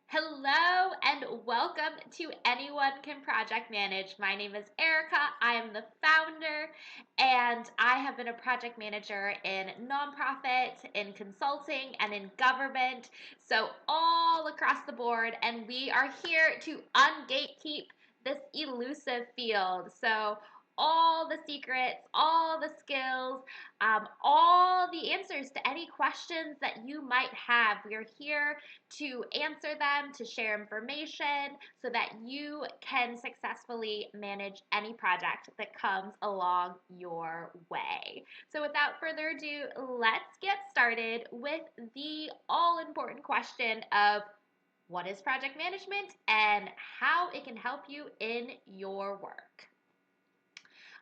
Hello and welcome to Anyone Can Project Manage. My name is Erica. I am the founder and I have been a project manager in nonprofit, in consulting, and in government. So all across the board, and we are here to un-gatekeep this elusive field. So all the secrets, all the skills, all the answers to any questions that you might have. We are here to answer them, to share information so that you can successfully manage any project that comes along your way. So without further ado, let's get started with the all-important question of what is project management and how it can help you in your work.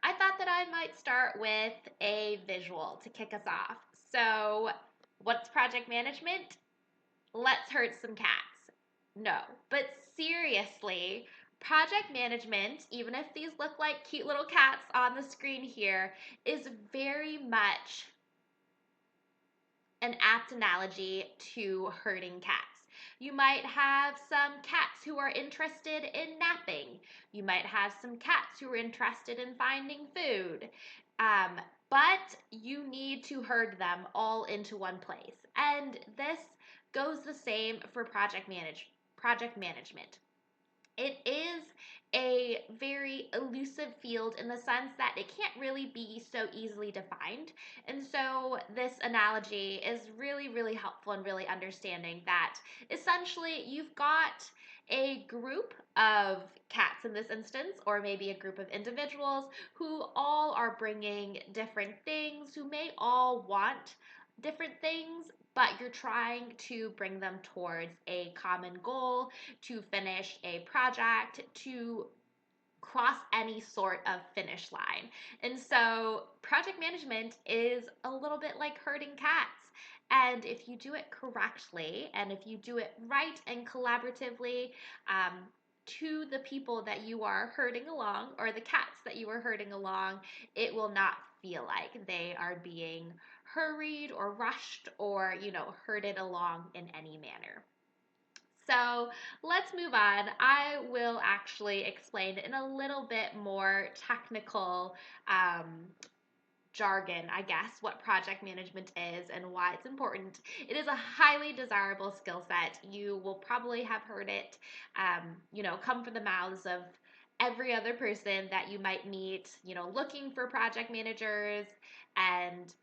I thought that I might start with a visual to kick us off. So, what's project management? Let's hurt some cats. No, but seriously, project management, even if these look like cute little cats on the screen here, is very much an apt analogy to herding cats. You might have some cats who are interested in napping. You might have some cats who are interested in finding food. But you need to herd them all into one place. And this goes the same for project management. It is a very elusive field in the sense that it can't really be so easily defined. And so this analogy is really, really helpful in really understanding that essentially you've got a group of cats in this instance, or maybe a group of individuals who all are bringing different things, who may all want different things, but you're trying to bring them towards a common goal, to finish a project, to cross any sort of finish line. And so project management is a little bit like herding cats. And if you do it correctly, and if you do it right and collaboratively, to the people that you are herding along, or the cats that you are herding along, it will not feel like they are being hurried or rushed or, herded along in any manner. So let's move on. I will actually explain in a little bit more technical jargon, I guess, what project management is and why it's important. It is a highly desirable skill set. You will probably have heard it, come from the mouths of every other person that you might meet, looking for project managers and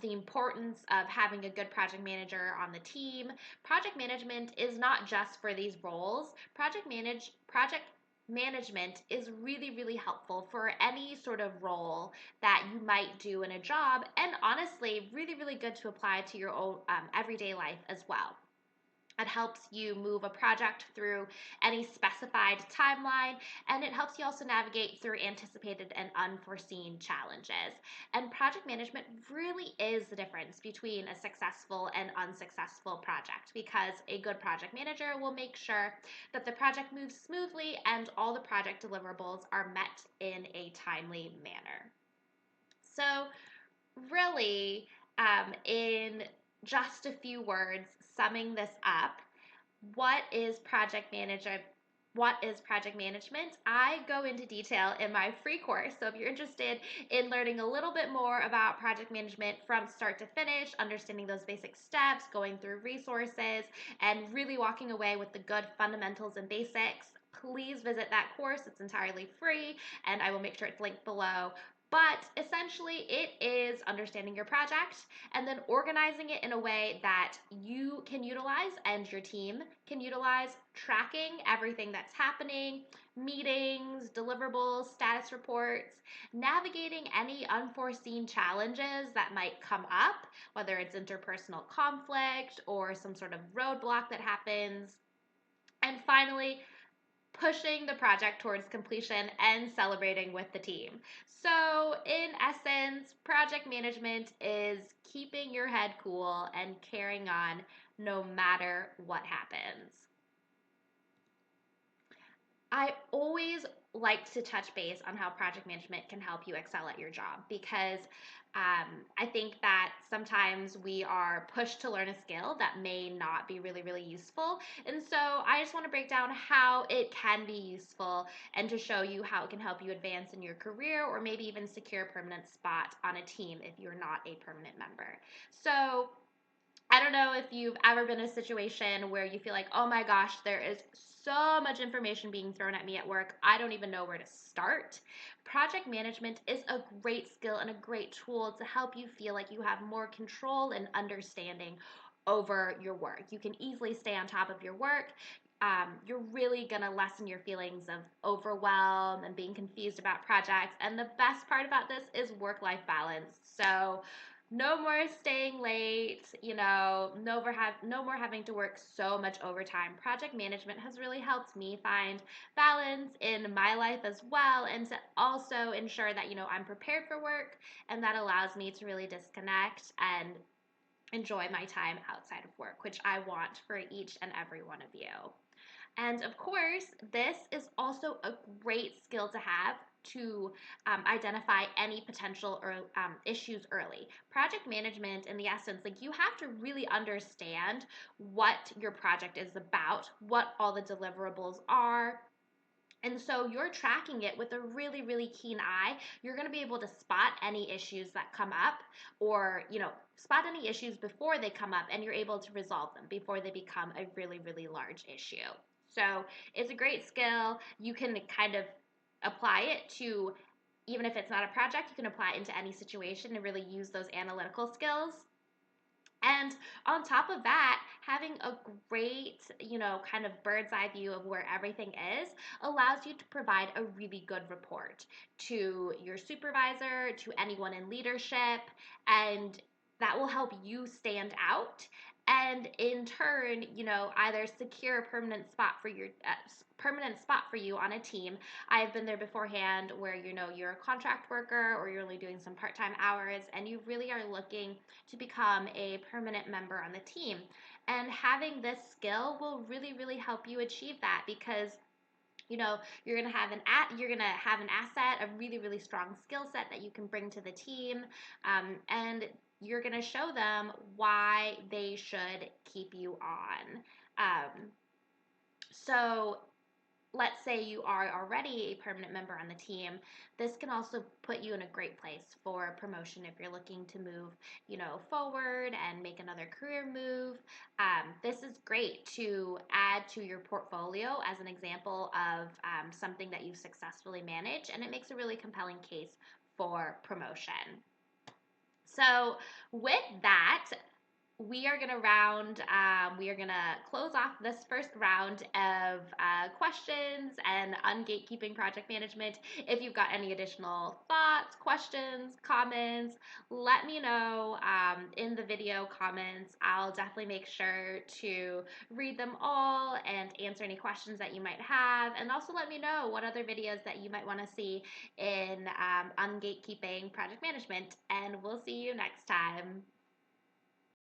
the importance of having a good project manager on the team. Project management is not just for these roles. Project management is really, really helpful for any sort of role that you might do in a job, and honestly, really, really good to apply to your own everyday life as well. It helps you move a project through any specified timeline, and it helps you also navigate through anticipated and unforeseen challenges. And project management really is the difference between a successful and unsuccessful project, because a good project manager will make sure that the project moves smoothly and all the project deliverables are met in a timely manner. So, really, in just a few words, summing this up, what is project management? What is project management? I go into detail in my free course. So if you're interested in learning a little bit more about project management from start to finish, understanding those basic steps, going through resources, and really walking away with the good fundamentals and basics, please visit that course. It's entirely free, and I will make sure it's linked below. But essentially, it is understanding your project and then organizing it in a way that you can utilize and your team can utilize, tracking everything that's happening, meetings, deliverables, status reports, navigating any unforeseen challenges that might come up, whether it's interpersonal conflict or some sort of roadblock that happens. And finally, pushing the project towards completion and celebrating with the team. So, in essence, project management is keeping your head cool and carrying on no matter what happens. I always like to touch base on how project management can help you excel at your job, because I think that sometimes we are pushed to learn a skill that may not be really, really useful. And so I just want to break down how it can be useful and to show you how it can help you advance in your career or maybe even secure a permanent spot on a team if you're not a permanent member. So I don't know if you've ever been in a situation where you feel like, oh my gosh, there is so much information being thrown at me at work. I don't even know where to start. Project management is a great skill and a great tool to help you feel like you have more control and understanding over your work. You can easily stay on top of your work. You're really going to lessen your feelings of overwhelm and being confused about projects. And the best part about this is work life balance. So, no more staying late, no more having to work so much overtime. Project management has really helped me find balance in my life as well, and to also ensure that, I'm prepared for work, and that allows me to really disconnect and enjoy my time outside of work, which I want for each and every one of you. And of course, this is also a great skill to have to identify any potential issues early. Project management, in the essence, like you have to really understand what your project is about, what all the deliverables are, and so you're tracking it with a really, really keen eye. You're going to be able to spot any issues that come up or, spot any issues before they come up, and you're able to resolve them before they become a really, really large issue. So it's a great skill. You can kind of apply it to, even if it's not a project, you can apply it into any situation and really use those analytical skills. And on top of that, having a great, kind of bird's eye view of where everything is allows you to provide a really good report to your supervisor, to anyone in leadership, and that will help you stand out and in turn, either secure a permanent spot for you on a team. I've been there beforehand where you're a contract worker or you're only doing some part-time hours and you really are looking to become a permanent member on the team. And having this skill will really, really help you achieve that because you're gonna have an asset, a really, really strong skill set that you can bring to the team, and you're gonna show them why they should keep you on. So let's say you are already a permanent member on the team, this can also put you in a great place for promotion if you're looking to move, forward and make another career move. This is great to add to your portfolio as an example of something that you've successfully managed, and it makes a really compelling case for promotion. So with that, we are going to close off this first round of questions and un-gatekeeping project management. If you've got any additional thoughts, questions, comments, let me know in the video comments. I'll definitely make sure to read them all and answer any questions that you might have. And also let me know what other videos that you might want to see in un-gatekeeping project management. And we'll see you next time.